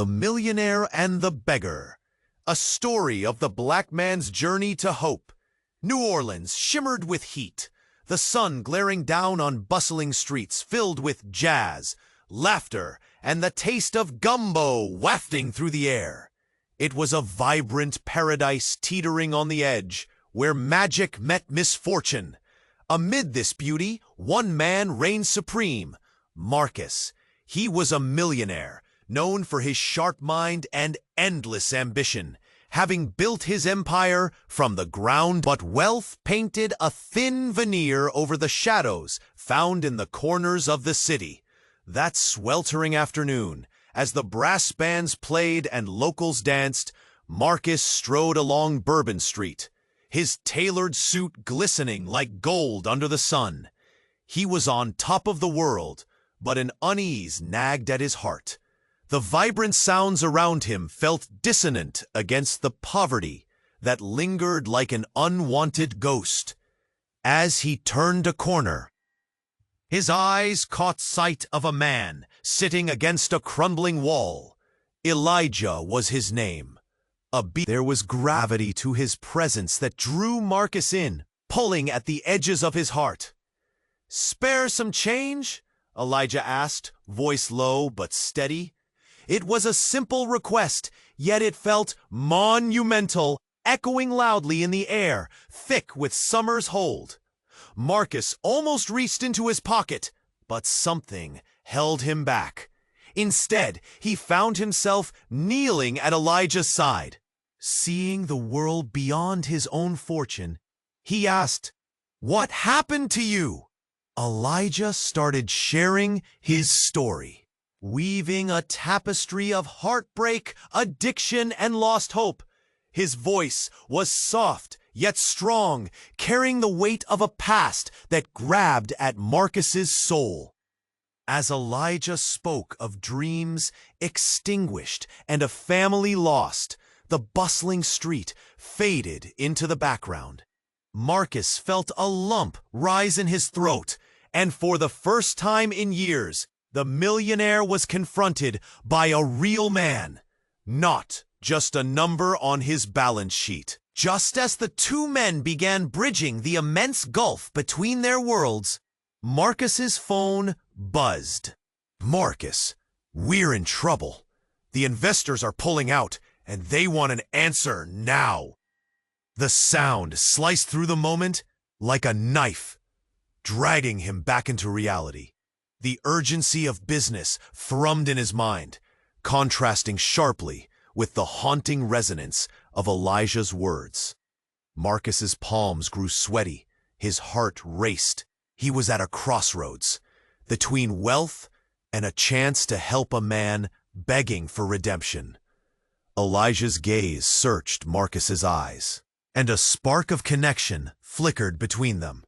The Millionaire and the Beggar, a story of the black man's journey to hope. New Orleans shimmered with heat, the sun glaring down on bustling streets filled with jazz, laughter, and the taste of gumbo wafting through the air. It was a vibrant paradise teetering on the edge, where magic met misfortune. Amid this beauty, one man reigned supreme, Marcus. He was a millionaire, known for his sharp mind and endless ambition, having built his empire from the ground, but wealth painted a thin veneer over the shadows found in the corners of the city. That sweltering afternoon, as the brass bands played and locals danced, Marcus strode along Bourbon Street, his tailored suit glistening like gold under the sun. He was on top of the world, but an unease nagged at his heart. The vibrant sounds around him felt dissonant against the poverty that lingered like an unwanted ghost. As he turned a corner, his eyes caught sight of a man sitting against a crumbling wall. Elijah was his name. There was gravity to his presence that drew Marcus in, pulling at the edges of his heart. "Spare some change?" Elijah asked, voice low but steady. It was a simple request, yet it felt monumental, echoing loudly in the air, thick with summer's hold. Marcus almost reached into his pocket, but something held him back. Instead, he found himself kneeling at Elijah's side. Seeing the world beyond his own fortune, he asked, "What happened to you?" Elijah started sharing his story, weaving a tapestry of heartbreak, addiction, and lost hope. His voice was soft yet strong, carrying the weight of a past that grabbed at Marcus's soul. As Elijah spoke of dreams extinguished and a family lost, the bustling street faded into the background. Marcus felt a lump rise in his throat, and for the first time in years, the millionaire was confronted by a real man, not just a number on his balance sheet. Just as the two men began bridging the immense gulf between their worlds, Marcus's phone buzzed. "Marcus, we're in trouble. The investors are pulling out, and they want an answer now." The sound sliced through the moment like a knife, dragging him back into reality. The urgency of business thrummed in his mind, contrasting sharply with the haunting resonance of Elijah's words. Marcus's palms grew sweaty, his heart raced. He was at a crossroads, between wealth and a chance to help a man begging for redemption. Elijah's gaze searched Marcus's eyes, and a spark of connection flickered between them.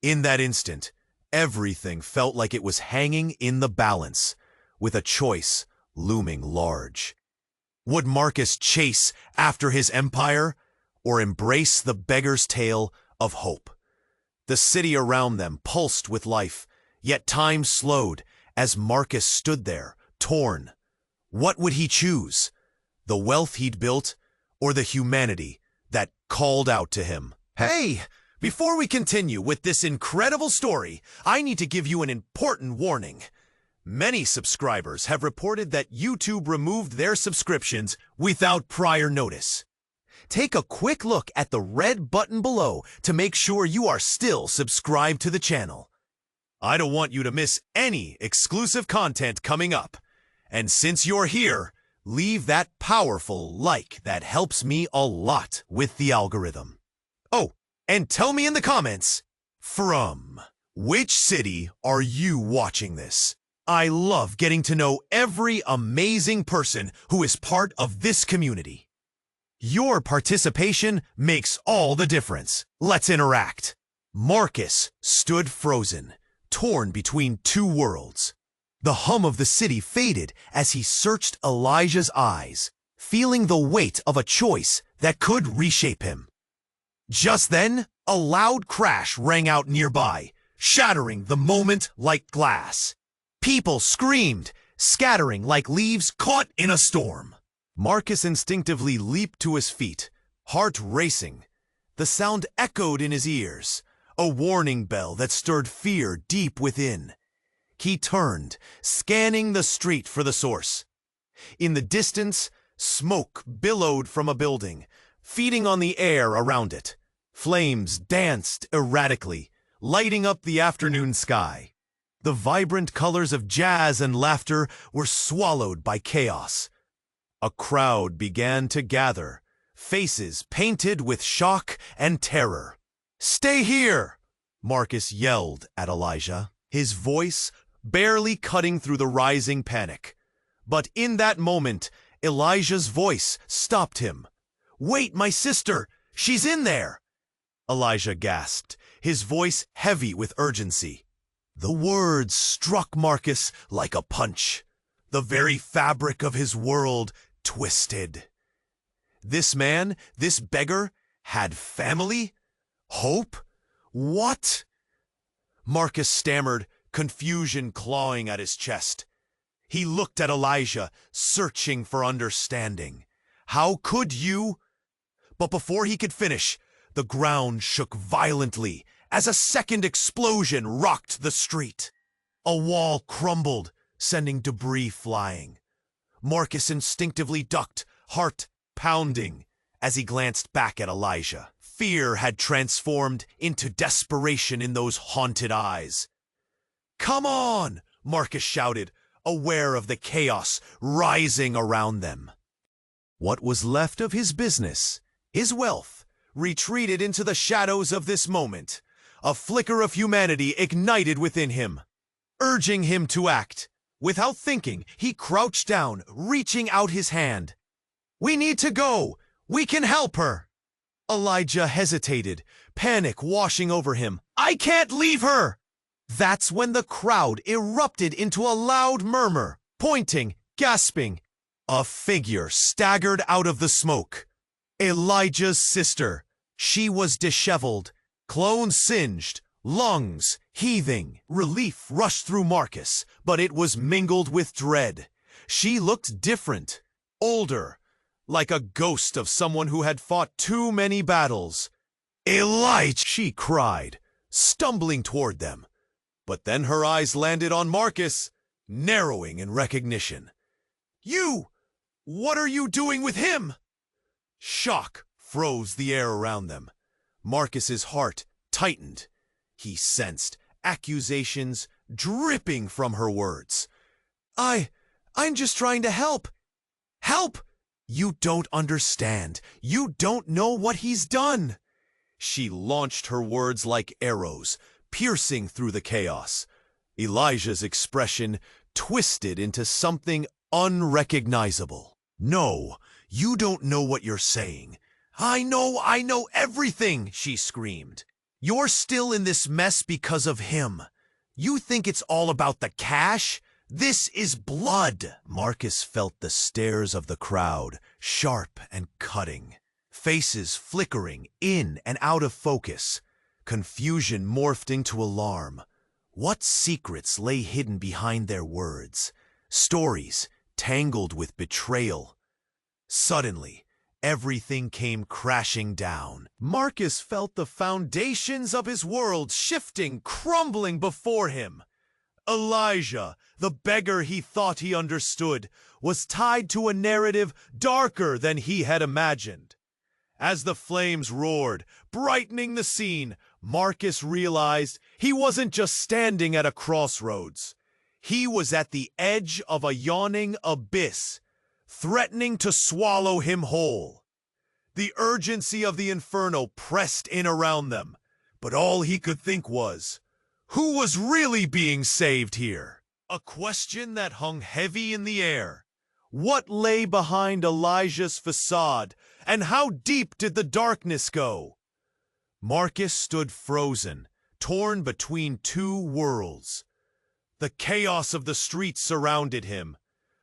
In that instant, everything felt like it was hanging in the balance, with a choice looming large. Would Marcus chase after his empire, or embrace the beggar's tale of hope? The city around them pulsed with life, yet time slowed as Marcus stood there, torn. What would he choose? The wealth he'd built, or the humanity that called out to him? Hey! Before we continue with this incredible story, I need to give you an important warning. Many subscribers have reported that YouTube removed their subscriptions without prior notice. Take a quick look at the red button below to make sure you are still subscribed to the channel. I don't want you to miss any exclusive content coming up. And since you're here, leave that powerful like that helps me a lot with the algorithm. Oh, and tell me in the comments, from which city are you watching this? I love getting to know every amazing person who is part of this community. Your participation makes all the difference. Let's interact. Marcus stood frozen, torn between two worlds. The hum of the city faded as he searched Elijah's eyes, feeling the weight of a choice that could reshape him. Just then, a loud crash rang out nearby, shattering the moment like glass. People screamed, scattering like leaves caught in a storm. Marcus instinctively leaped to his feet, heart racing. The sound echoed in his ears, a warning bell that stirred fear deep within. He turned, scanning the street for the source. In the distance, smoke billowed from a building, feeding on the air around it. Flames danced erratically, lighting up the afternoon sky. The vibrant colors of jazz and laughter were swallowed by chaos. A crowd began to gather, faces painted with shock and terror. "Stay here!" Marcus yelled at Elijah, his voice barely cutting through the rising panic. But in that moment, Elijah's voice stopped him. "Wait, my sister! She's in there!" Elijah gasped, his voice heavy with urgency. The words struck Marcus like a punch. The very fabric of his world twisted. This man, this beggar, had family? Hope? What? Marcus stammered, confusion clawing at his chest. He looked at Elijah, searching for understanding. How could you? But before he could finish, the ground shook violently as a second explosion rocked the street. A wall crumbled, sending debris flying. Marcus instinctively ducked, heart pounding, as he glanced back at Elijah. Fear had transformed into desperation in those haunted eyes. "Come on!" Marcus shouted, aware of the chaos rising around them. What was left of his business, his wealth, retreated into the shadows of this moment. A flicker of humanity ignited within him, urging him to act. Without thinking, he crouched down, reaching out his hand. "We need to go! We can help her!" Elijah hesitated, panic washing over him. "I can't leave her!" That's when the crowd erupted into a loud murmur, pointing, gasping. A figure staggered out of the smoke. Elijah's sister. She was disheveled, clothes singed, lungs heaving. Relief rushed through Marcus, but it was mingled with dread. She looked different, older, like a ghost of someone who had fought too many battles. "Elijah!" she cried, stumbling toward them. But then her eyes landed on Marcus, narrowing in recognition. "You! What are you doing with him?" Shock froze the air around them. Marcus's heart tightened. He sensed accusations dripping from her words. I'm just trying to help. Help! You don't understand. You don't know what he's done." She launched her words like arrows, piercing through the chaos. Elijah's expression twisted into something unrecognizable. "No, you don't know what you're saying. I know everything," she screamed. "You're still in this mess because of him. You think it's all about the cash? This is blood." Marcus felt the stares of the crowd, sharp and cutting. Faces flickering in and out of focus. Confusion morphed into alarm. What secrets lay hidden behind their words? Stories tangled with betrayal. Suddenly, everything came crashing down. Marcus felt the foundations of his world shifting, crumbling before him. Elijah, the beggar he thought he understood, was tied to a narrative darker than he had imagined. As the flames roared, brightening the scene, Marcus realized he wasn't just standing at a crossroads. He was at the edge of a yawning abyss, threatening to swallow him whole. The urgency of the inferno pressed in around them, but all he could think was, who was really being saved here? A question that hung heavy in the air. What lay behind Elijah's facade, and how deep did the darkness go? Marcus stood frozen, torn between two worlds. The chaos of the streets surrounded him,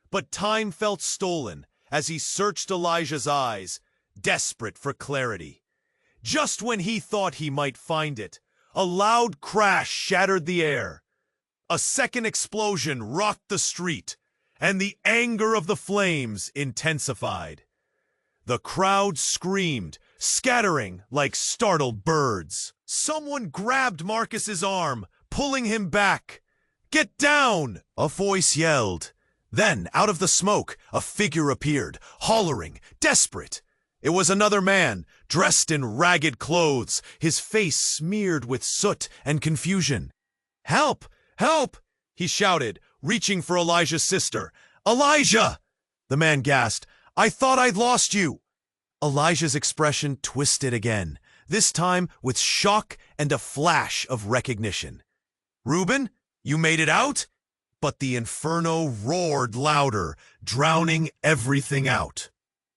but time felt stolen as he searched Elijah's eyes, desperate for clarity. Just when he thought he might find it, a loud crash shattered the air. A second explosion rocked the street, and the anger of the flames intensified. The crowd screamed, scattering like startled birds. Someone grabbed Marcus's arm, pulling him back. "Get down!" a voice yelled. Then, out of the smoke, a figure appeared, hollering, desperate. It was another man, dressed in ragged clothes, his face smeared with soot and confusion. "Help! Help!" he shouted, reaching for Elijah's sister. "Elijah!" the man gasped. "I thought I'd lost you." Elijah's expression twisted again, this time with shock and a flash of recognition. "Reuben, you made it out?" But the inferno roared louder, drowning everything out.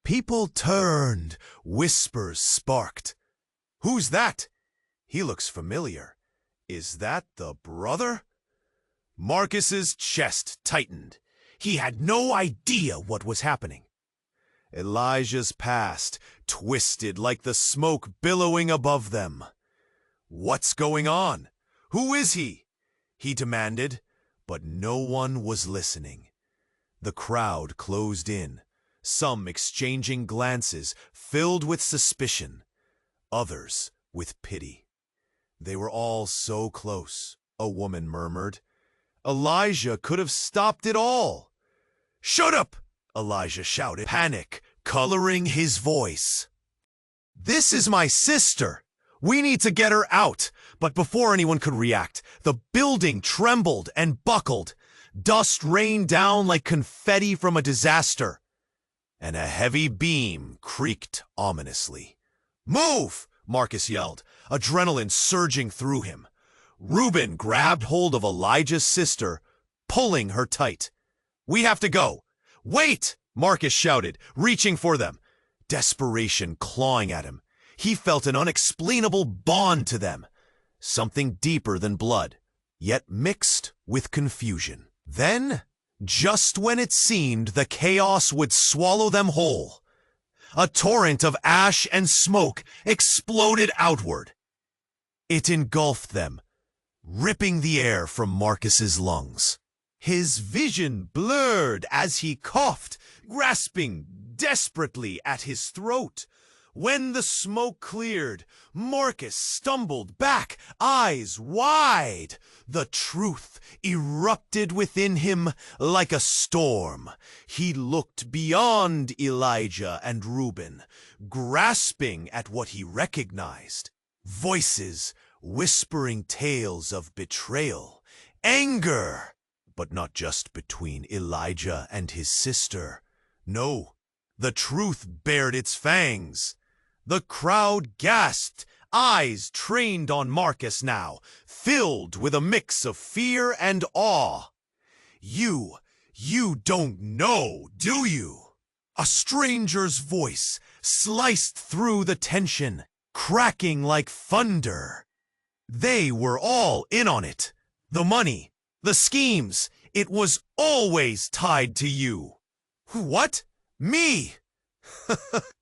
People turned, whispers sparked. "Who's that? He looks familiar. Is that the brother?" Marcus's chest tightened. He had no idea what was happening. Elijah's past twisted like the smoke billowing above them. "What's going on? Who is he?" he demanded, but no one was listening. The crowd closed in, some exchanging glances filled with suspicion, others with pity. "They were all so close," a woman murmured. "Elijah could have stopped it all." "Shut up!" Elijah shouted, panic coloring his voice. "This is my sister. We need to get her out." But before anyone could react, the building trembled and buckled. Dust rained down like confetti from a disaster, and a heavy beam creaked ominously. "Move!" Marcus yelled, adrenaline surging through him. Reuben grabbed hold of Elijah's sister, pulling her tight. "We have to go." "Wait!" Marcus shouted, reaching for them. Desperation clawing at him. He felt an unexplainable bond to them, something deeper than blood, yet mixed with confusion. Then, just when it seemed the chaos would swallow them whole, a torrent of ash and smoke exploded outward. It engulfed them, ripping the air from Marcus's lungs. His vision blurred as he coughed, grasping desperately at his throat. When the smoke cleared, Marcus stumbled back, eyes wide. The truth erupted within him like a storm. He looked beyond Elijah and Reuben, grasping at what he recognized. Voices whispering tales of betrayal, anger, but not just between Elijah and his sister. No, the truth bared its fangs. The crowd gasped, eyes trained on Marcus now, filled with a mix of fear and awe. You don't know, do you?" A stranger's voice sliced through the tension, cracking like thunder. They were all in on it. The money, the schemes, it was always tied to you. "What? Me?"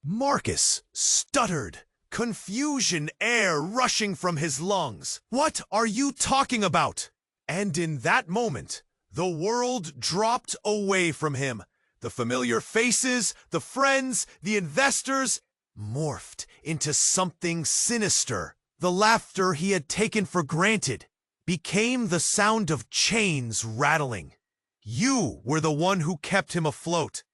Marcus stuttered, confusion air rushing from his lungs. "What are you talking about?" And in that moment, the world dropped away from him. The familiar faces, the friends, the investors, morphed into something sinister. The laughter he had taken for granted became the sound of chains rattling. You were the one who kept him afloat.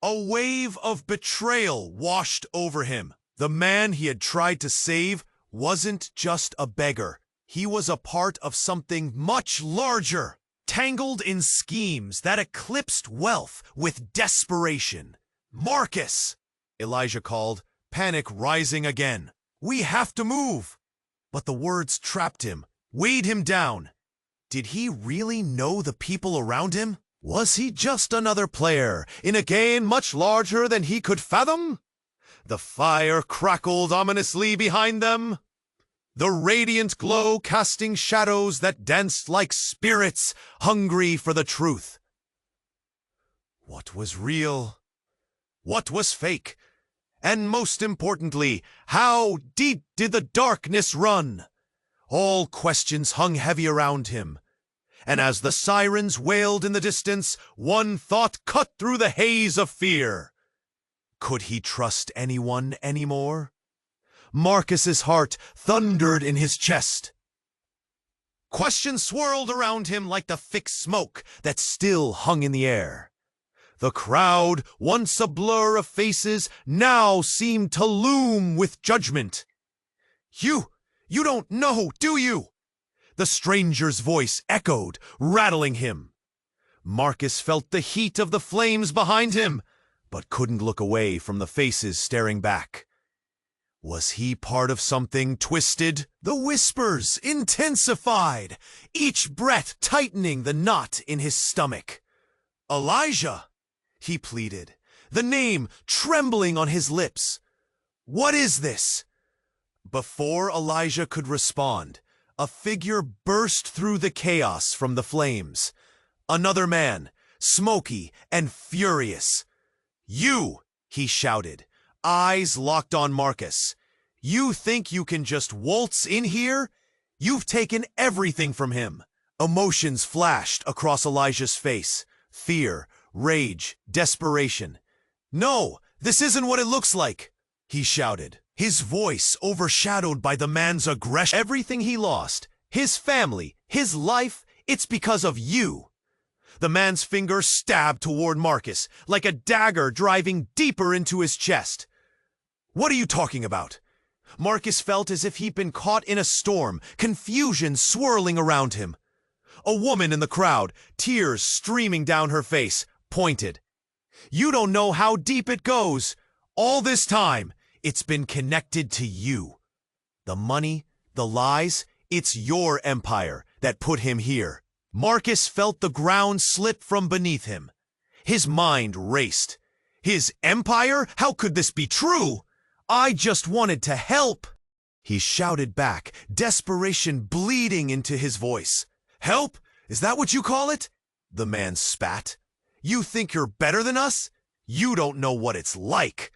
A wave of betrayal washed over him. The man he had tried to save wasn't just a beggar. He was a part of something much larger, tangled in schemes that eclipsed wealth with desperation. "Marcus!" Elijah called, panic rising again. "We have to move!" But the words trapped him, weighed him down. Did he really know the people around him? Was he just another player in a game much larger than he could fathom? The fire crackled ominously behind them, the radiant glow casting shadows that danced like spirits hungry for the truth. What was real? What was fake? And most importantly, how deep did the darkness run? All questions hung heavy around him. and as the sirens wailed in the distance, one thought cut through the haze of fear. Could he trust anyone anymore? Marcus's heart thundered in his chest. Questions swirled around him like the thick smoke that still hung in the air. The crowd, once a blur of faces, now seemed to loom with judgment. You don't know, do you? The stranger's voice echoed, rattling him. Marcus felt the heat of the flames behind him, but couldn't look away from the faces staring back. Was he part of something twisted? The whispers intensified, each breath tightening the knot in his stomach. Elijah, he pleaded, the name trembling on his lips. What is this? Before Elijah could respond, a figure burst through the chaos from the flames. Another man, smoky and furious. You, he shouted, eyes locked on Marcus. You think you can just waltz in here? You've taken everything from him. Emotions flashed across Elijah's face. Fear, rage, desperation. No, this isn't what it looks like, he shouted, his voice overshadowed by the man's aggression. Everything he lost, his family, his life, it's because of you. The man's finger stabbed toward Marcus, like a dagger driving deeper into his chest. What are you talking about? Marcus felt as if he'd been caught in a storm, confusion swirling around him. A woman in the crowd, tears streaming down her face, pointed. You don't know how deep it goes. All this time, it's been connected to you. The money, the lies, it's your empire that put him here. Marcus felt the ground slip from beneath him. His mind raced. His empire? How could this be true? I just wanted to help. He shouted back, desperation bleeding into his voice. Help? Is that what you call it? The man spat. You think you're better than us? You don't know what it's like.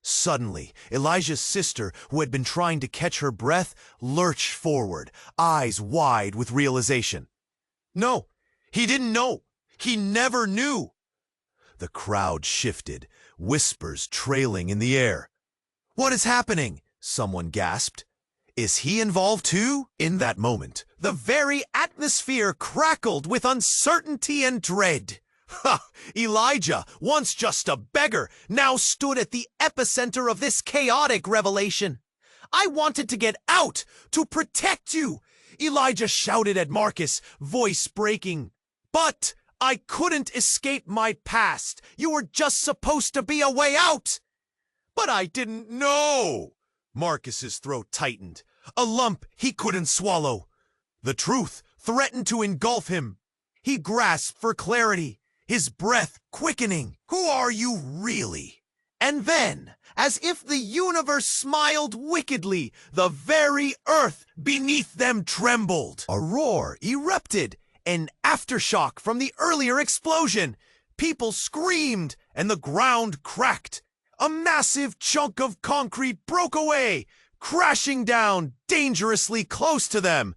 Suddenly, Elijah's sister, who had been trying to catch her breath, lurched forward, eyes wide with realization. No, he didn't know. He never knew. The crowd shifted, whispers trailing in the air. What is happening? Someone gasped. Is he involved too? In that moment, the very atmosphere crackled with uncertainty and dread. Ha! Elijah, once just a beggar, now stood at the epicenter of this chaotic revelation. I wanted to get out, to protect you, Elijah shouted at Marcus, voice breaking. But I couldn't escape my past. You were just supposed to be a way out. But I didn't know. Marcus's throat tightened, a lump he couldn't swallow. The truth threatened to engulf him. He grasped for clarity, his breath quickening. Who are you really? And then, as if the universe smiled wickedly, the very earth beneath them trembled. A roar erupted, an aftershock from the earlier explosion. People screamed, and the ground cracked. A massive chunk of concrete broke away, crashing down dangerously close to them.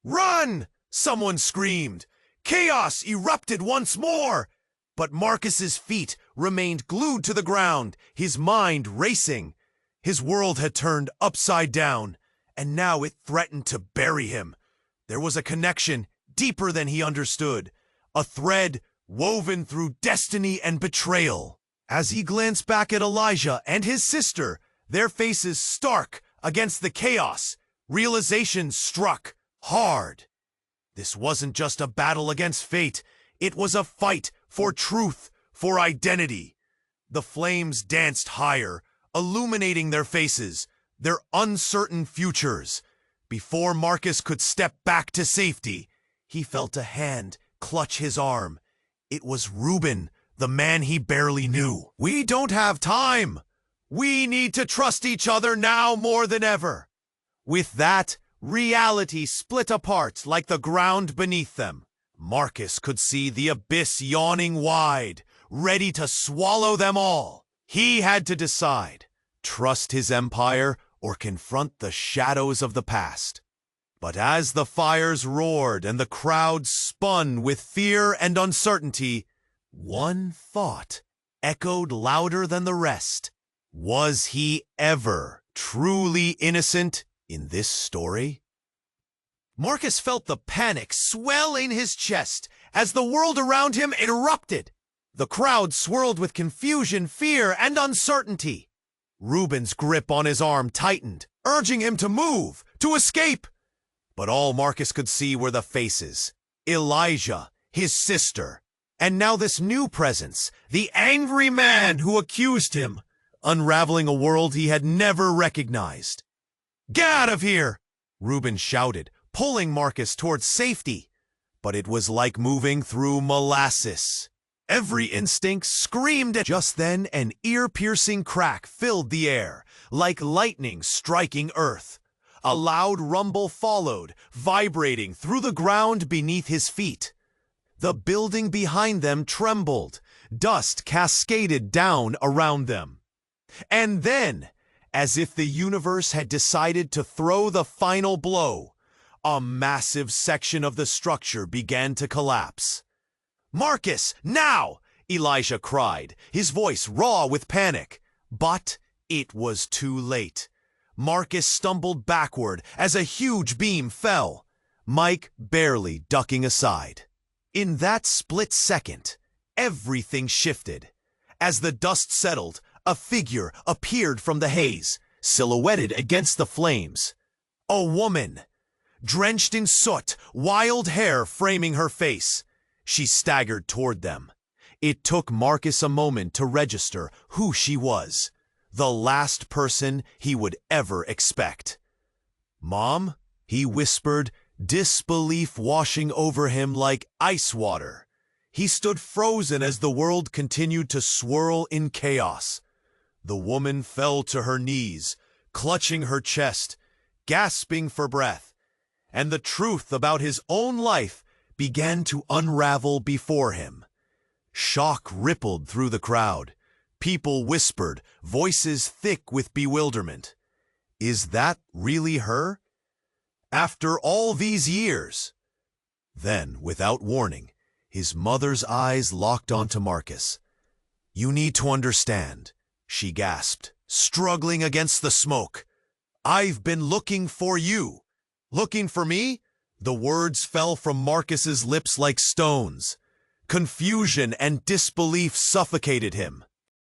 Run! Someone screamed. Chaos erupted once more. But Marcus's feet remained glued to the ground, his mind racing. His world had turned upside down, and now it threatened to bury him. There was a connection deeper than he understood, a thread woven through destiny and betrayal. As he glanced back at Elijah and his sister, their faces stark against the chaos, realization struck hard. This wasn't just a battle against fate, it was a fight for truth, for identity. The flames danced higher, illuminating their faces, their uncertain futures. Before Marcus could step back to safety, he felt a hand clutch his arm. It was Reuben, the man he barely knew. We don't have time. We need to trust each other now more than ever. With that, reality split apart like the ground beneath them. Marcus could see the abyss yawning wide, ready to swallow them all. He had to decide, trust his empire or confront the shadows of the past. But as the fires roared and the crowd spun with fear and uncertainty, one thought echoed louder than the rest. Was he ever truly innocent in this story? Marcus felt the panic swell in his chest as the world around him erupted. The crowd swirled with confusion, fear, and uncertainty. Reuben's grip on his arm tightened, urging him to move, to escape. But all Marcus could see were the faces. Elijah, his sister, and now this new presence, the angry man who accused him, unraveling a world he had never recognized. "Get out of here!" Reuben shouted, pulling Marcus towards safety. But it was like moving through molasses. Every instinct screamed at just then an ear-piercing crack filled the air, like lightning striking earth. A loud rumble followed, vibrating through the ground beneath his feet. The building behind them trembled, dust cascaded down around them. And then, as if the universe had decided to throw the final blow, a massive section of the structure began to collapse. "Marcus, now!" Elijah cried, his voice raw with panic. But it was too late. Marcus stumbled backward as a huge beam fell, Mike barely ducking aside. In that split second, everything shifted. As the dust settled, a figure appeared from the haze, silhouetted against the flames. A woman, drenched in soot, wild hair framing her face. She staggered toward them. It took Marcus a moment to register who she was, the last person he would ever expect. "Mom?" he whispered, disbelief washing over him like ice water. He stood frozen as the world continued to swirl in chaos. The woman fell to her knees, clutching her chest, gasping for breath, and the truth about his own life began to unravel before him. Shock rippled through the crowd. People whispered, voices thick with bewilderment. Is that really her? After all these years? Then, without warning, his mother's eyes locked onto Marcus. "You need to understand," she gasped, struggling against the smoke. "I've been looking for you." "Looking for me?" The words fell from Marcus's lips like stones. Confusion and disbelief suffocated him.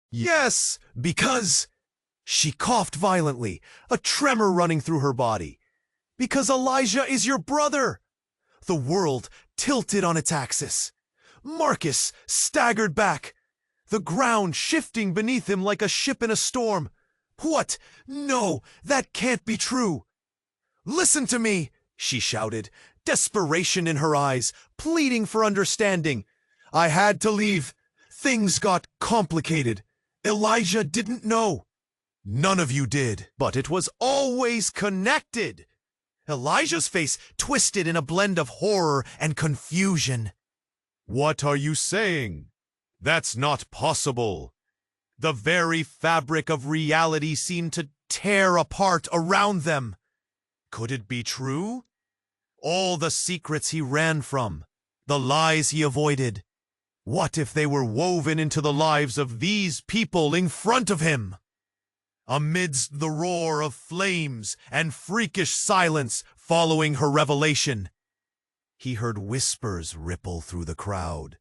"Yes, because—" She coughed violently, a tremor running through her body. "Because Elijah is your brother!" The world tilted on its axis. Marcus staggered back, the ground shifting beneath him like a ship in a storm. "What? No, that can't be true!" "Listen to me!" she shouted, desperation in her eyes, pleading for understanding. "I had to leave. Things got complicated. Elijah didn't know." "None of you did." "But it was always connected." Elijah's face twisted in a blend of horror and confusion. "What are you saying? That's not possible." The very fabric of reality seemed to tear apart around them. Could it be true? All the secrets he ran from, the lies he avoided. What if they were woven into the lives of these people in front of him? Amidst the roar of flames and freakish silence following her revelation, he heard whispers ripple through the crowd.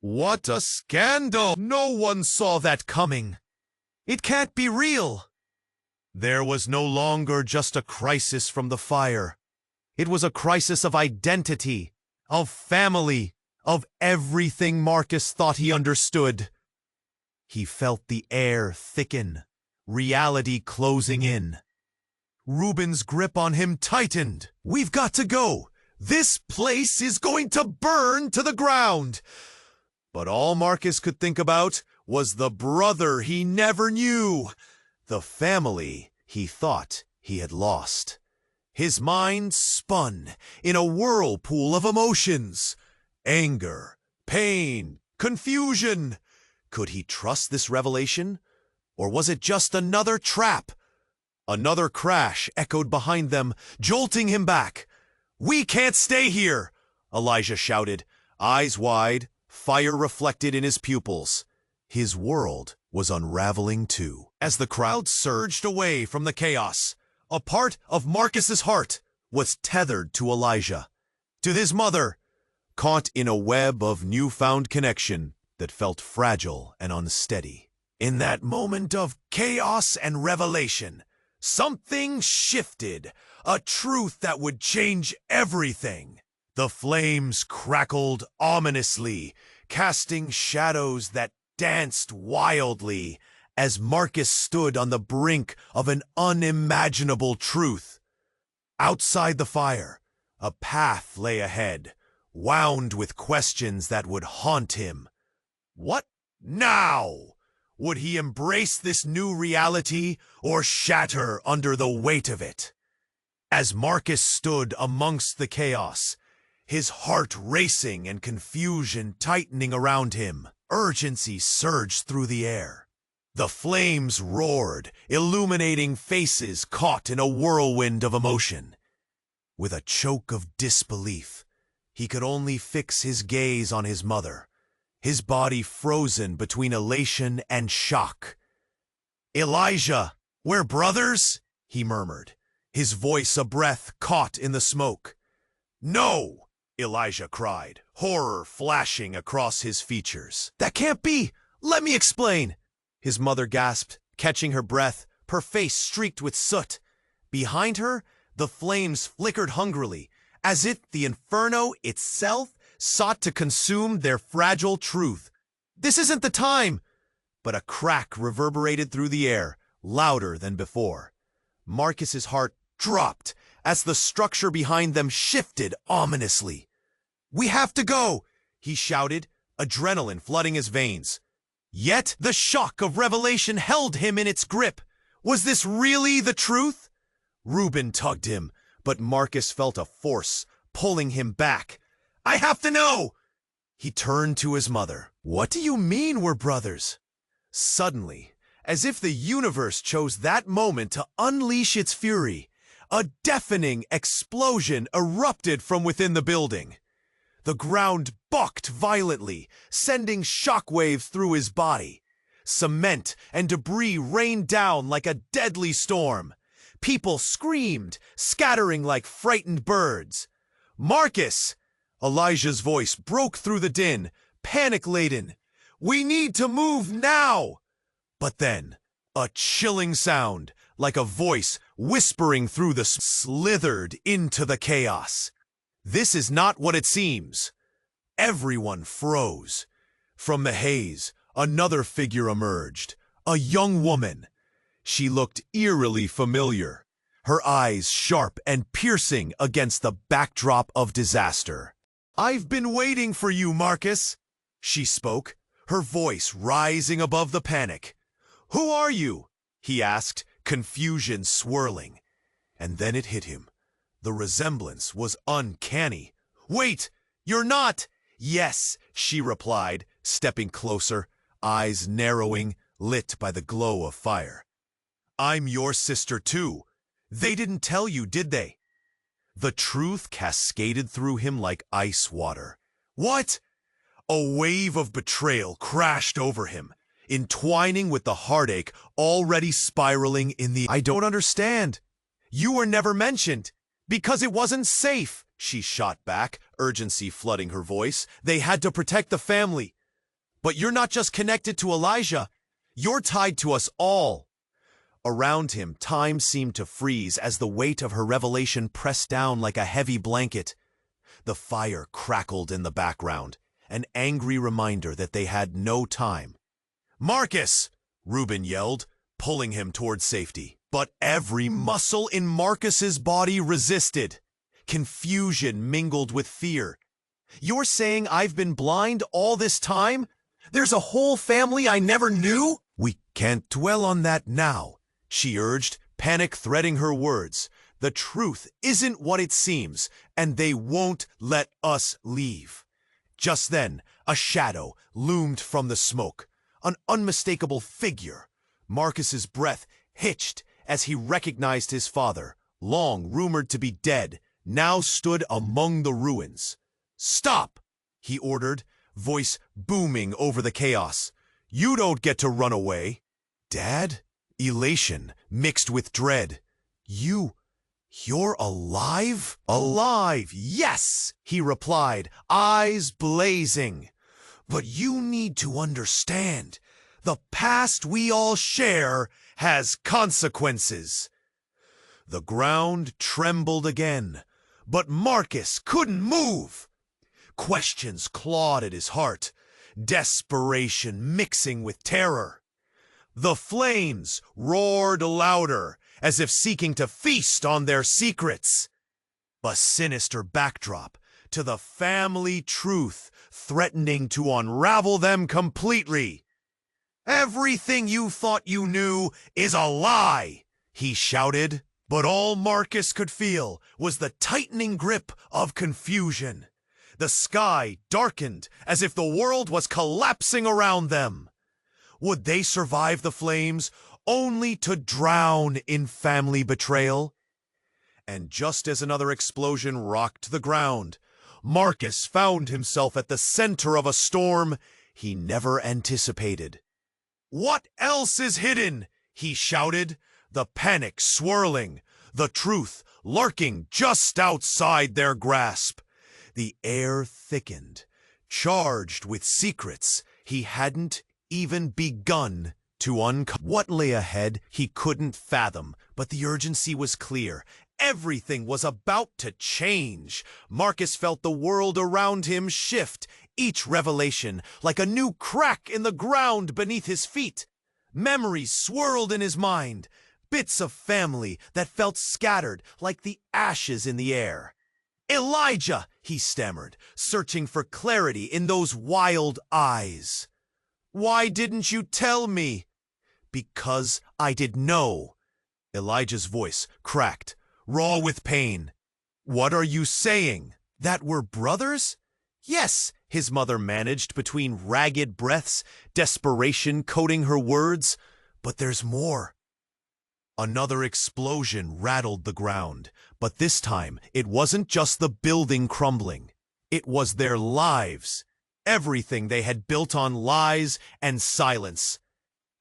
"What a scandal! No one saw that coming. It can't be real." There was no longer just a crisis from the fire. It was a crisis of identity, of family, of everything Marcus thought he understood. He felt the air thicken, reality closing in. Reuben's grip on him tightened. "We've got to go. This place is going to burn to the ground." But all Marcus could think about was the brother he never knew, the family he thought he had lost. His mind spun in a whirlpool of emotions. Anger, pain, confusion. Could he trust this revelation? Or was it just another trap? Another crash echoed behind them, jolting him back. "We can't stay here!" Elijah shouted, eyes wide, fire reflected in his pupils. His world was unraveling too. As the crowd surged away from the chaos, a part of Marcus's heart was tethered to Elijah, to his mother, caught in a web of newfound connection that felt fragile and unsteady. In that moment of chaos and revelation, something shifted, a truth that would change everything. The flames crackled ominously, casting shadows that danced wildly as Marcus stood on the brink of an unimaginable truth. Outside the fire, a path lay ahead, wound with questions that would haunt him. What now? Would he embrace this new reality or shatter under the weight of it? As Marcus stood amongst the chaos, his heart racing and confusion tightening around him, urgency surged through the air. The flames roared, illuminating faces caught in a whirlwind of emotion. With a choke of disbelief, he could only fix his gaze on his mother, his body frozen between elation and shock. "Elijah, we're brothers?" he murmured, his voice a breath caught in the smoke. "No!" Elijah cried, horror flashing across his features. "That can't be! Let me explain!" His mother gasped, catching her breath, her face streaked with soot. Behind her, the flames flickered hungrily, as if the inferno itself sought to consume their fragile truth. "This isn't the time!" But a crack reverberated through the air, louder than before. Marcus's heart dropped as the structure behind them shifted ominously. "We have to go!" he shouted, adrenaline flooding his veins. Yet the shock of revelation held him in its grip. Was this really the truth? Reuben tugged him, but Marcus felt a force pulling him back. "I have to know!" He turned to his mother. "What do you mean we're brothers?" Suddenly, as if the universe chose that moment to unleash its fury, a deafening explosion erupted from within the building. The ground bucked violently, sending shockwaves through his body. Cement and debris rained down like a deadly storm. People screamed, scattering like frightened birds. "Marcus!" Elijah's voice broke through the din, panic-laden. "We need to move now!" But then, a chilling sound, like a voice whispering through the slithered into the chaos. "This is not what it seems." Everyone froze. From the haze, another figure emerged, a young woman. She looked eerily familiar, her eyes sharp and piercing against the backdrop of disaster. "I've been waiting for you, Marcus," she spoke, her voice rising above the panic. "Who are you?" he asked, confusion swirling. And then it hit him. The resemblance was uncanny. "Wait, you're not—" "Yes," she replied, stepping closer, eyes narrowing, lit by the glow of fire. "I'm your sister too. They didn't tell you, did they?" The truth cascaded through him like ice water. "What?" A wave of betrayal crashed over him, entwining with the heartache already spiraling in the— "I don't understand. You were never mentioned. Because it wasn't safe," she shot back, urgency flooding her voice. "They had to protect the family. But you're not just connected to Elijah. You're tied to us all." Around him, time seemed to freeze as the weight of her revelation pressed down like a heavy blanket. The fire crackled in the background, an angry reminder that they had no time. "Marcus!" Reuben yelled, pulling him toward safety. But every muscle in Marcus's body resisted. Confusion mingled with fear. "You're saying I've been blind all this time? There's a whole family I never knew?" "We can't dwell on that now," she urged, panic threading her words. "The truth isn't what it seems, and they won't let us leave." Just then, a shadow loomed from the smoke, an unmistakable figure. Marcus's breath hitched as he recognized his father, long rumored to be dead, now stood among the ruins. "Stop!" he ordered, voice booming over the chaos. "You don't get to run away." "Dad?" Elation mixed with dread. You're alive?" "Alive, yes," he replied, eyes blazing. "But you need to understand, the past we all share has consequences." The ground trembled again, but Marcus couldn't move. Questions clawed at his heart, desperation mixing with terror. The flames roared louder, as if seeking to feast on their secrets. A sinister backdrop to the family truth threatening to unravel them completely. "Everything you thought you knew is a lie," he shouted. But all Marcus could feel was the tightening grip of confusion. The sky darkened as if the world was collapsing around them. Would they survive the flames, only to drown in family betrayal? And just as another explosion rocked the ground, Marcus found himself at the center of a storm he never anticipated. "What else is hidden?" he shouted, the panic swirling, the truth lurking just outside their grasp. The air thickened, charged with secrets he hadn't even begun to uncover. What lay ahead he couldn't fathom, but the urgency was clear. Everything was about to change. Marcus felt the world around him shift, each revelation like a new crack in the ground beneath his feet. Memories swirled in his mind, bits of family that felt scattered like the ashes in the air. "Elijah," he stammered, searching for clarity in those wild eyes. "Why didn't you tell me?" "Because I didn't know." Elijah's voice cracked, raw with pain. "What are you saying? That we're brothers?" "Yes," his mother managed between ragged breaths, desperation coating her words. "But there's more." Another explosion rattled the ground, but this time it wasn't just the building crumbling. It was their lives. Everything they had built on lies and silence.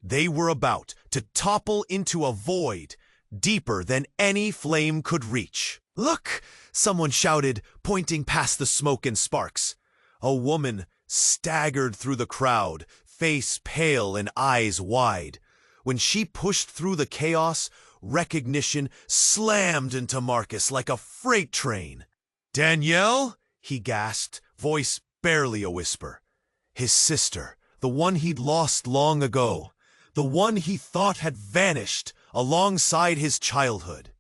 They were about to topple into a void deeper than any flame could reach. "Look!" someone shouted, pointing past the smoke and sparks. A woman staggered through the crowd, face pale and eyes wide. When she pushed through the chaos, recognition slammed into Marcus like a freight train. "Danielle?" he gasped, voice barely a whisper. His sister, the one he'd lost long ago, the one he thought had vanished alongside his childhood.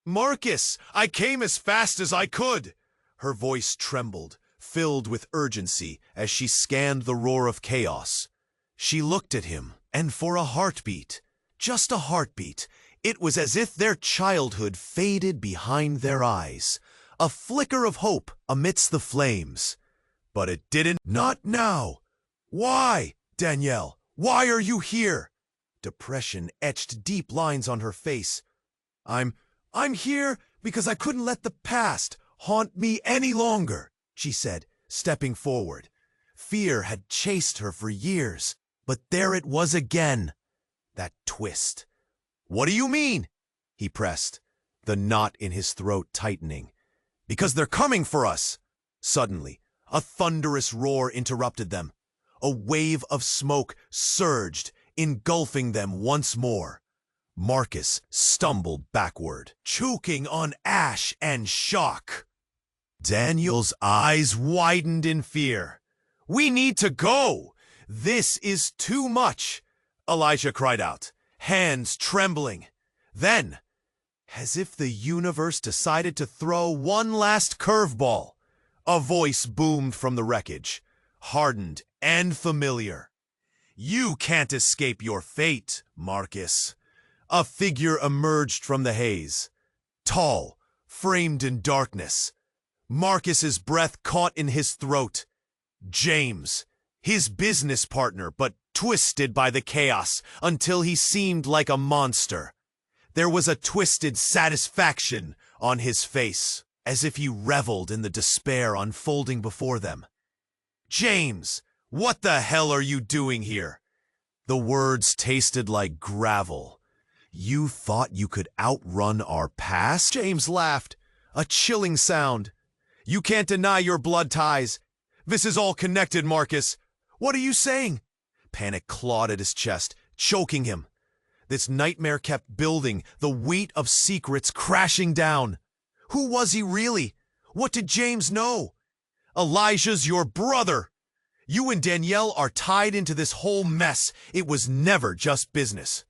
"Marcus, I came as fast as I could." Her voice trembled, filled with urgency as she scanned the roar of chaos. She looked at him, and for a heartbeat, just a heartbeat, it was as if their childhood faded behind their eyes, a flicker of hope amidst the flames. But it didn't. "Not now." "Why, Danielle? Why are you here?" Depression etched deep lines on her face. I'm here because I couldn't let the past haunt me any longer," she said, stepping forward. Fear had chased her for years, but there it was again. That twist. "What do you mean?" he pressed, the knot in his throat tightening. "Because they're coming for us." Suddenly, a thunderous roar interrupted them. A wave of smoke surged, engulfing them once more. Marcus stumbled backward, choking on ash and shock. Daniel's eyes widened in fear. "We need to go! This is too much!" Elijah cried out, hands trembling. Then, as if the universe decided to throw one last curveball, a voice boomed from the wreckage, hardened and familiar. "You can't escape your fate, Marcus." A figure emerged from the haze, tall, framed in darkness. Marcus's breath caught in his throat. James, his business partner, but twisted by the chaos until he seemed like a monster. There was a twisted satisfaction on his face, as if he reveled in the despair unfolding before them. "James, what the hell are you doing here?" The words tasted like gravel. "You thought you could outrun our past?" James laughed, a chilling sound. "You can't deny your blood ties. This is all connected, Marcus. What are you saying?" Panic clawed at his chest, choking him. This nightmare kept building, the weight of secrets crashing down. Who was he really? What did James know? "Elijah's your brother. You and Danielle are tied into this whole mess. It was never just business."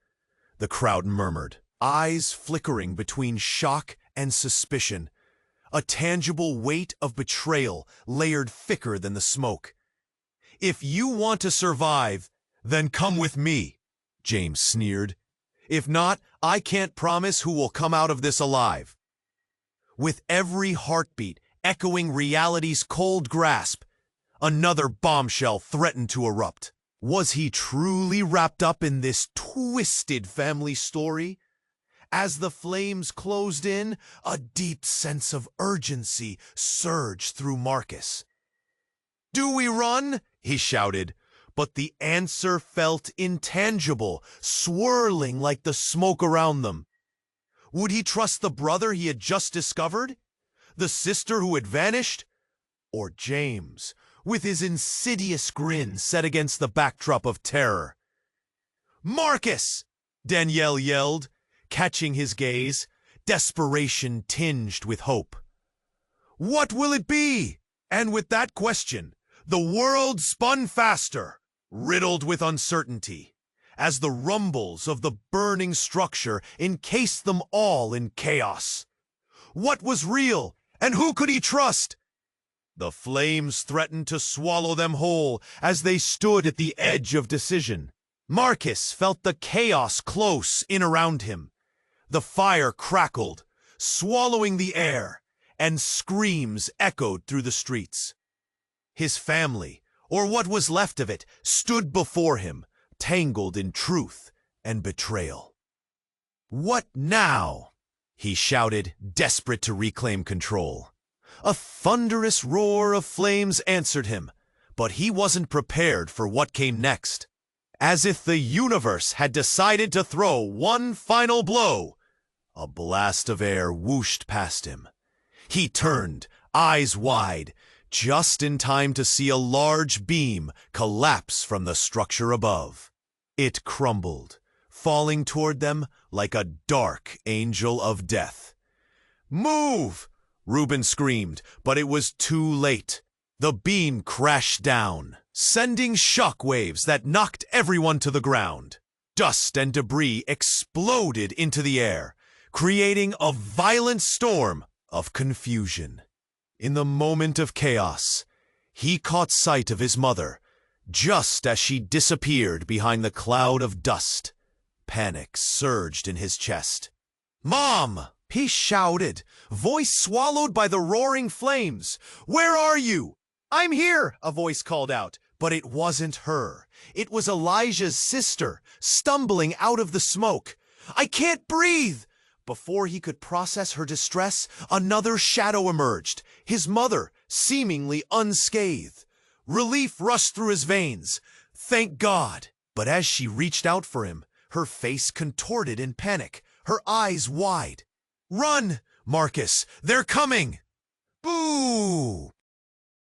The crowd murmured, eyes flickering between shock and suspicion. A tangible weight of betrayal layered thicker than the smoke. "If you want to survive, then come with me," James sneered. "If not, I can't promise who will come out of this alive." With every heartbeat echoing reality's cold grasp, another bombshell threatened to erupt. Was he truly wrapped up in this twisted family story? As the flames closed in, a deep sense of urgency surged through Marcus. "Do we run?" he shouted, but the answer felt intangible, swirling like the smoke around them. Would he trust the brother he had just discovered? The sister who had vanished? Or James, with his insidious grin set against the backdrop of terror? "Marcus!" Danielle yelled, catching his gaze, desperation tinged with hope. "What will it be?" And with that question, the world spun faster, riddled with uncertainty, as the rumbles of the burning structure encased them all in chaos. What was real, and who could he trust? The flames threatened to swallow them whole as they stood at the edge of decision. Marcus felt the chaos close in around him. The fire crackled, swallowing the air, and screams echoed through the streets. His family, or what was left of it, stood before him, tangled in truth and betrayal. "What now?" he shouted, desperate to reclaim control. A thunderous roar of flames answered him, but he wasn't prepared for what came next. As if the universe had decided to throw one final blow, a blast of air whooshed past him. He turned, eyes wide, just in time to see a large beam collapse from the structure above. It crumbled, falling toward them like a dark angel of death. "Move!" Reuben screamed, but it was too late. The beam crashed down, sending shockwaves that knocked everyone to the ground. Dust and debris exploded into the air, creating a violent storm of confusion. In the moment of chaos, he caught sight of his mother, just as she disappeared behind the cloud of dust. Panic surged in his chest. "Mom!" he shouted, voice swallowed by the roaring flames. "Where are you?" "I'm here," a voice called out, but it wasn't her. It was Elijah's sister, stumbling out of the smoke. "I can't breathe!" Before he could process her distress, another shadow emerged, his mother, seemingly unscathed. Relief rushed through his veins. Thank God! But as she reached out for him, her face contorted in panic, her eyes wide. "Run, Marcus! They're coming!" "Boo!"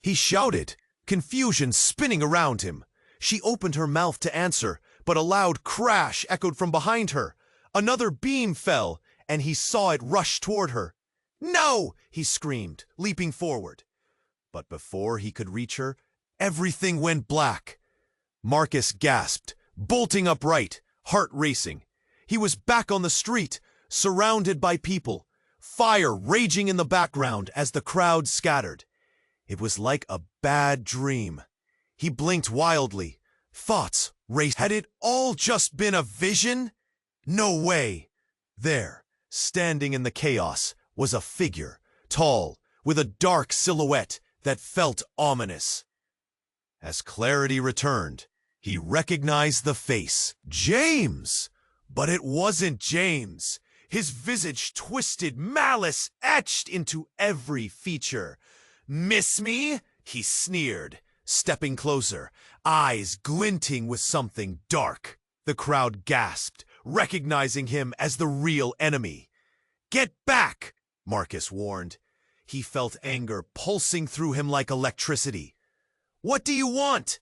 he shouted, confusion spinning around him. She opened her mouth to answer, but a loud crash echoed from behind her. Another beam fell, and he saw it rush toward her. "No!" he screamed, leaping forward. But before he could reach her, everything went black. Marcus gasped, bolting upright, heart racing. He was back on the street, surrounded by people, fire raging in the background as the crowd scattered. It was like a bad dream. He blinked wildly. Thoughts raced. Had it all just been a vision? No way. There, standing in the chaos, was a figure, tall, with a dark silhouette that felt ominous. As clarity returned, he recognized the face. James! But it wasn't James. his visage twisted, malice etched into every feature. "Miss me?" he sneered, stepping closer, eyes glinting with something dark. The crowd gasped, recognizing him as the real enemy. "Get back!" Marcus warned. He felt anger pulsing through him like electricity. "What do you want?"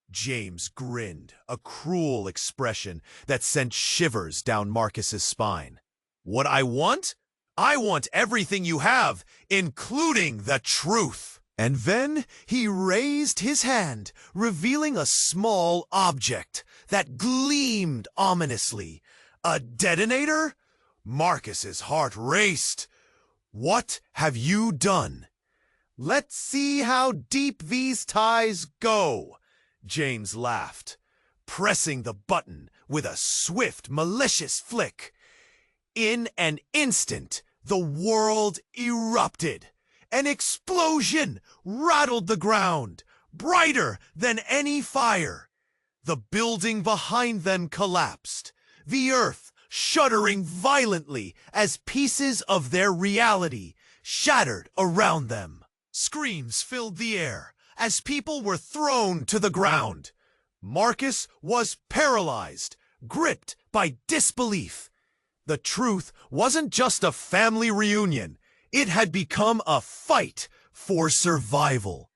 James grinned, a cruel expression that sent shivers down Marcus's spine. "What I want? I want everything you have, including the truth." And then he raised his hand, revealing a small object that gleamed ominously. A detonator? Marcus's heart raced. "What have you done?" "Let's see how deep these ties go," James laughed, pressing the button with a swift, malicious flick. In an instant, the world erupted. An explosion rattled the ground, brighter than any fire. The building behind them collapsed, the earth shuddering violently as pieces of their reality shattered around them. Screams filled the air as people were thrown to the ground. Marcus was paralyzed, gripped by disbelief. The truth wasn't just a family reunion. It had become a fight for survival.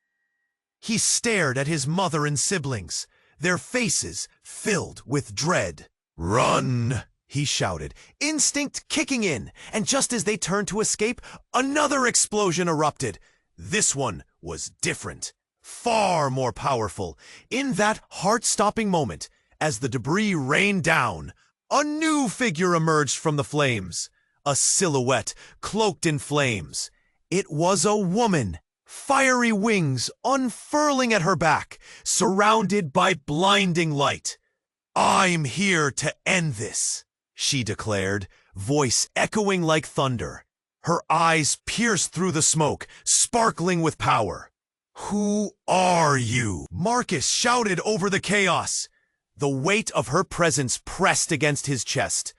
He stared at his mother and siblings, their faces filled with dread. "Run!" he shouted, instinct kicking in, and just as they turned to escape, another explosion erupted. This one was different, far more powerful. In that heart-stopping moment, as the debris rained down, a new figure emerged from the flames, a silhouette cloaked in flames. It was a woman, fiery wings unfurling at her back, surrounded by blinding light. "I'm here to end this," she declared, voice echoing like thunder. Her eyes pierced through the smoke, sparkling with power. "Who are you?" Marcus shouted over the chaos. The weight of her presence pressed against his chest.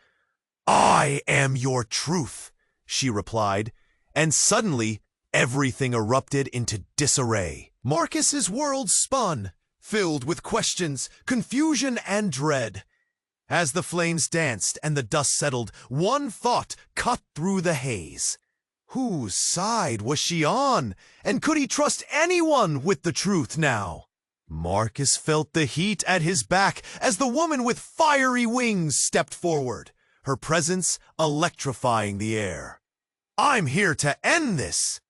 "I am your truth," she replied, and suddenly everything erupted into disarray. Marcus's world spun, filled with questions, confusion, and dread. As the flames danced and the dust settled, one thought cut through the haze. Whose side was she on, and could he trust anyone with the truth now? Marcus felt the heat at his back as the woman with fiery wings stepped forward, her presence electrifying the air. "I'm here to end this."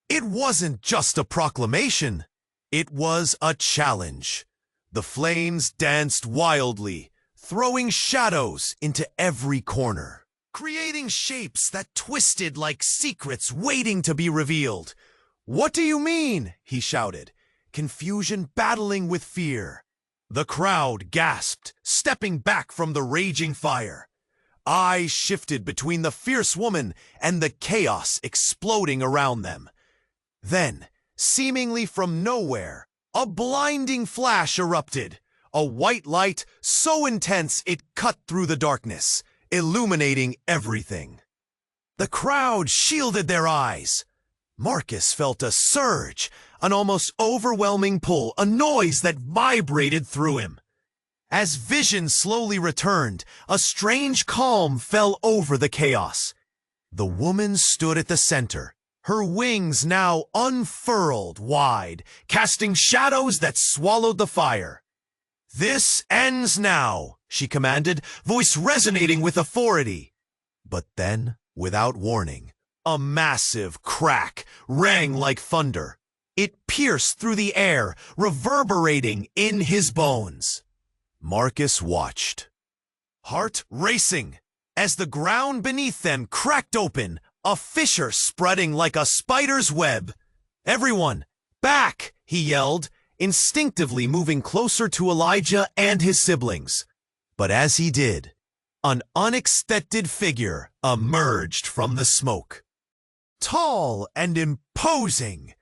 It wasn't just a proclamation. It was a challenge. The flames danced wildly, throwing shadows into every corner, creating shapes that twisted like secrets waiting to be revealed. "What do you mean?" he shouted, confusion battling with fear. The crowd gasped, stepping back from the raging fire. Eyes shifted between the fierce woman and the chaos exploding around them. Then, seemingly from nowhere, a blinding flash erupted. A white light so intense it cut through the darkness, illuminating everything. The crowd shielded their eyes. Marcus felt a surge, an almost overwhelming pull, a noise that vibrated through him. As vision slowly returned, a strange calm fell over the chaos. The woman stood at the center, her wings now unfurled wide, casting shadows that swallowed the fire. "This ends now," she commanded, voice resonating with authority. But then, without warning, a massive crack rang like thunder. It pierced through the air, reverberating in his bones. Marcus watched, heart racing, as the ground beneath them cracked open, a fissure spreading like a spider's web. "Everyone, back!" he yelled, instinctively moving closer to Elijah and his siblings. But as he did, an unexpected figure emerged from the smoke. Tall and imposing,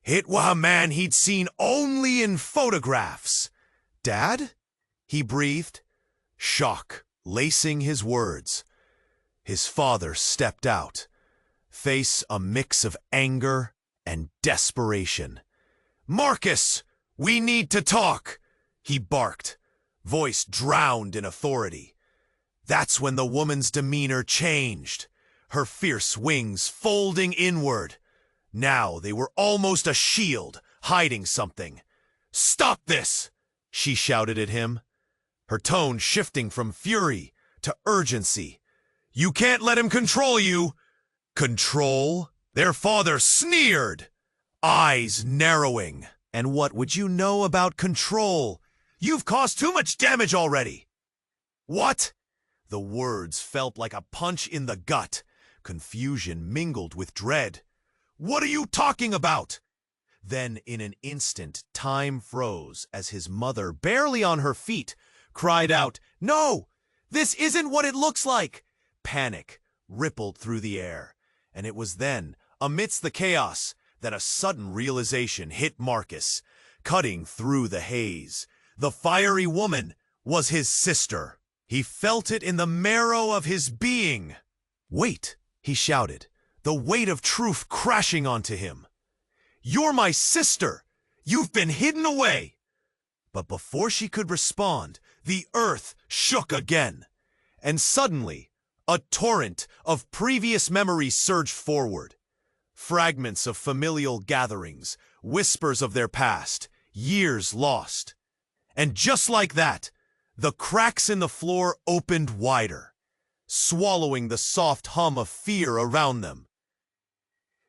it was a man he'd seen only in photographs. "Dad?" he breathed, shock lacing his words. His father stepped out, face a mix of anger and desperation. "Marcus, we need to talk," he barked, voice drowned in authority. That's when the woman's demeanor changed, her fierce wings folding inward. Now they were almost a shield, hiding something. "Stop this!" she shouted at him, her tone shifting from fury to urgency. "You can't let him control you!" Control? Their father sneered, eyes narrowing. "And what would you know about control? You've caused too much damage already." "What?" The words felt like a punch in the gut, confusion mingled with dread. "What are you talking about?" Then, in an instant, time froze as his mother, barely on her feet, cried out, "No! This isn't what it looks like!" Panic rippled through the air, and it was then, amidst the chaos, that a sudden realization hit Marcus, cutting through the haze. The fiery woman was his sister. He felt it in the marrow of his being. "Wait!" he shouted, the weight of truth crashing onto him. "You're my sister! You've been hidden away!" But before she could respond, the earth shook again, and suddenly, a torrent of previous memories surged forward. Fragments of familial gatherings, whispers of their past, years lost. And just like that, the cracks in the floor opened wider, swallowing the soft hum of fear around them.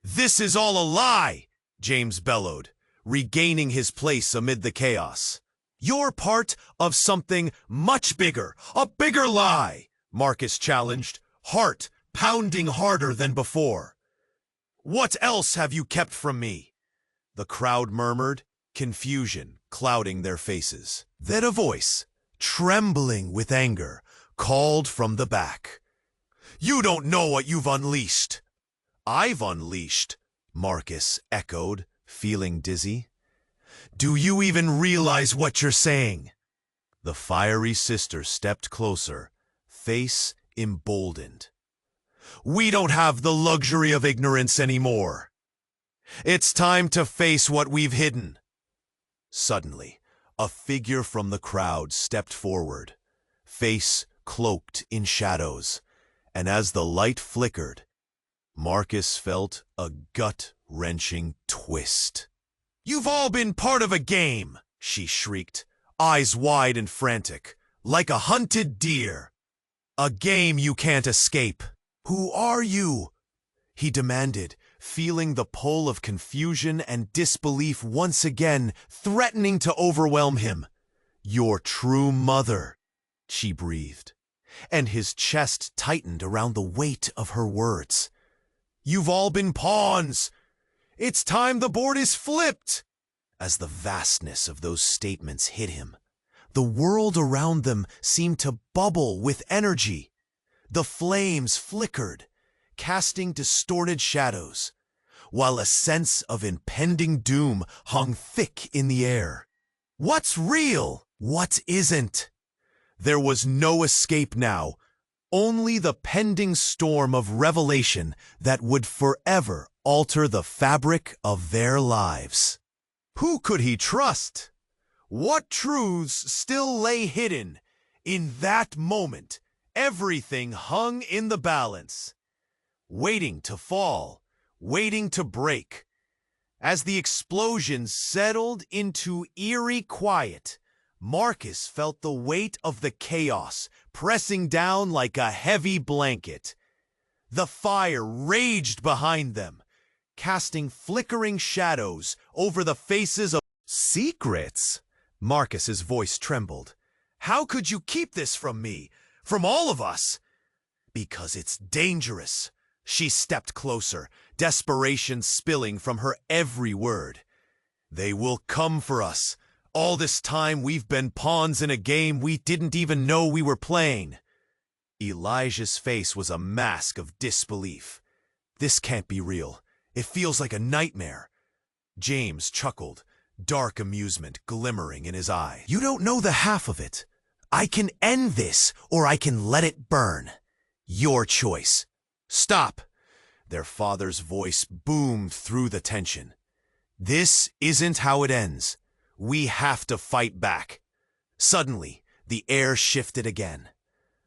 "This is all a lie!" James bellowed, regaining his place amid the chaos. "You're part of something much bigger, a bigger lie!" Marcus challenged, heart pounding harder than before. "What else have you kept from me?" The crowd murmured, confusion clouding their faces. Then a voice, trembling with anger, called from the back. "You don't know what you've unleashed." "I've unleashed," Marcus echoed, feeling dizzy. "Do you even realize what you're saying?" The fiery sister stepped closer, face emboldened. "We don't have the luxury of ignorance anymore. It's time to face what we've hidden." Suddenly, a figure from the crowd stepped forward, face cloaked in shadows, and as the light flickered, Marcus felt a gut-wrenching twist. "You've all been part of a game," she shrieked, eyes wide and frantic, like a hunted deer. "A game you can't escape." "Who are you?" he demanded, feeling the pull of confusion and disbelief once again threatening to overwhelm him. "Your true mother," she breathed, and his chest tightened around the weight of her words. "You've all been pawns. It's time the board is flipped." As the vastness of those statements hit him, the world around them seemed to bubble with energy. The flames flickered, casting distorted shadows, while a sense of impending doom hung thick in the air. What's real? What isn't? There was no escape now, only the pending storm of revelation that would forever alter the fabric of their lives. Who could he trust? What truths still lay hidden? In that moment, everything hung in the balance, waiting to fall, waiting to break. As the explosion settled into eerie quiet, Marcus felt the weight of the chaos pressing down like a heavy blanket. The fire raged behind them, casting flickering shadows over the faces of secrets. Marcus's voice trembled. "How could you keep this from me, from all of us?" "Because it's dangerous." She stepped closer, desperation spilling from her every word. "They will come for us. All this time we've been pawns in a game we didn't even know we were playing." Elijah's face was a mask of disbelief. "This can't be real. It feels like a nightmare." James chuckled, dark amusement glimmering in his eye. "You don't know the half of it. I can end this, or I can let it burn." Your choice. Stop! Their father's voice boomed through the tension. This isn't how it ends. We have to fight back. Suddenly, the air shifted again.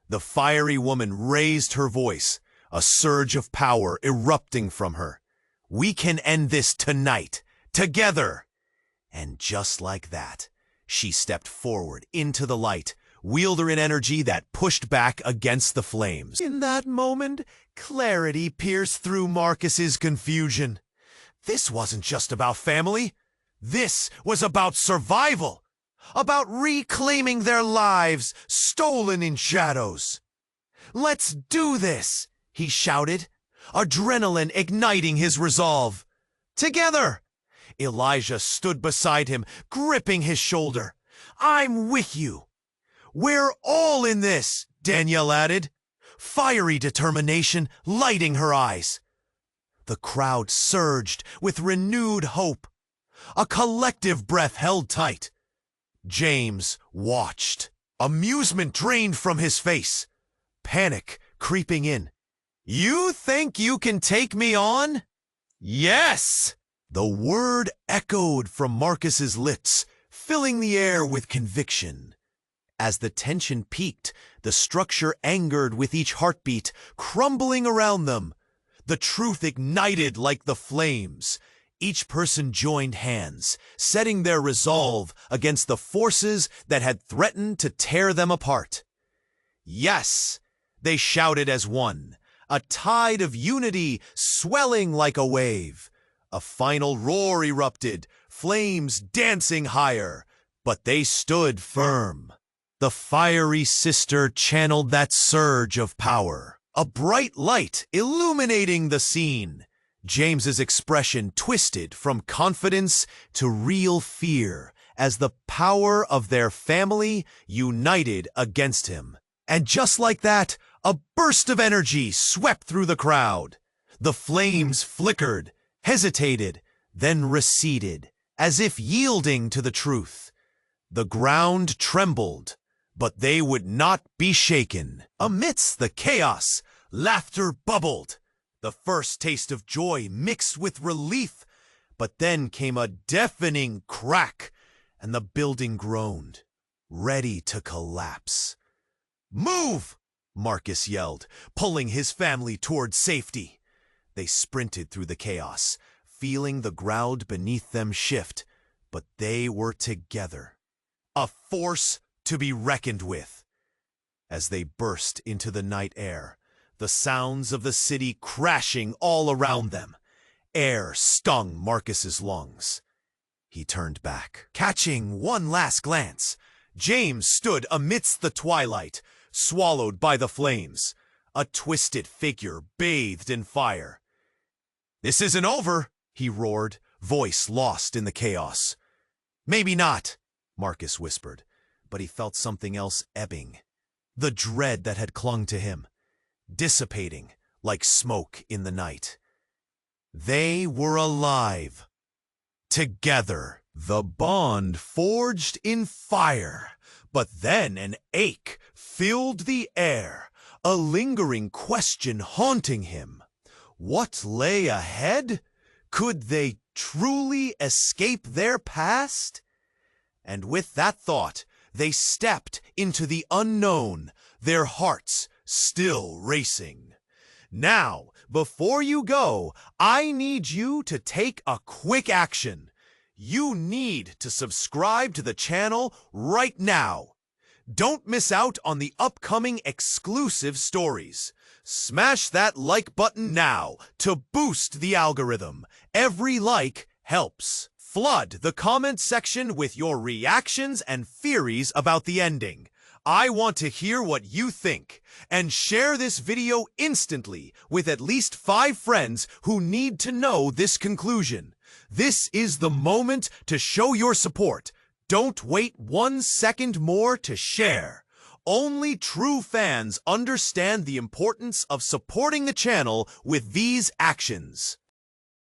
The fiery woman raised her voice, a surge of power erupting from her. We can end this tonight, together! And just like that, she stepped forward into the light, wielding energy that pushed back against the flames. In that moment, clarity pierced through Marcus's confusion. This wasn't just about family. This was about survival. About reclaiming their lives stolen in shadows. Let's do this, he shouted, adrenaline igniting his resolve. Together! Elijah stood beside him, gripping his shoulder. I'm with you. We're all in this, Danielle added, fiery determination lighting her eyes. The crowd surged with renewed hope. A collective breath held tight. James watched, amusement drained from his face, panic creeping in. You think you can take me on? Yes! The word echoed from Marcus's lips, filling the air with conviction. As the tension peaked, the structure angered with each heartbeat, crumbling around them. The truth ignited like the flames. Each person joined hands, setting their resolve against the forces that had threatened to tear them apart. Yes, they shouted as one, a tide of unity swelling like a wave. A final roar erupted, flames dancing higher, but they stood firm. The fiery sister channeled that surge of power, a bright light illuminating the scene. James's expression twisted from confidence to real fear as the power of their family united against him. And just like that, a burst of energy swept through the crowd. The flames flickered, hesitated, then receded, as if yielding to the truth. The ground trembled, but they would not be shaken. Amidst the chaos, laughter bubbled. The first taste of joy mixed with relief, but then came a deafening crack, and the building groaned, ready to collapse. Move! Marcus yelled, pulling his family toward safety. They sprinted through the chaos, feeling the ground beneath them shift, but they were together. A force to be reckoned with. As they burst into the night air, the sounds of the city crashing all around them. Air stung Marcus's lungs. He turned back. Catching one last glance, James stood amidst the twilight, swallowed by the flames, a twisted figure bathed in fire. This isn't over, he roared, voice lost in the chaos. Maybe not, Marcus whispered, but he felt something else ebbing. The dread that had clung to him, dissipating like smoke in the night. They were alive. Together. The bond forged in fire. But then an ache filled the air, a lingering question haunting him. What lay ahead? Could they truly escape their past? And with that thought, they stepped into the unknown, their hearts still racing. Now, before you go, I need you to take a quick action. You need to subscribe to the channel right now. Don't miss out on the upcoming exclusive stories. Smash that like button now to boost the algorithm. Every like helps. Flood the comment section with your reactions and theories about the ending. I want to hear what you think, and share this video instantly with at least 5 friends who need to know this conclusion. This is the moment to show your support. Don't wait 1 second more to share. Only true fans understand the importance of supporting the channel with these actions.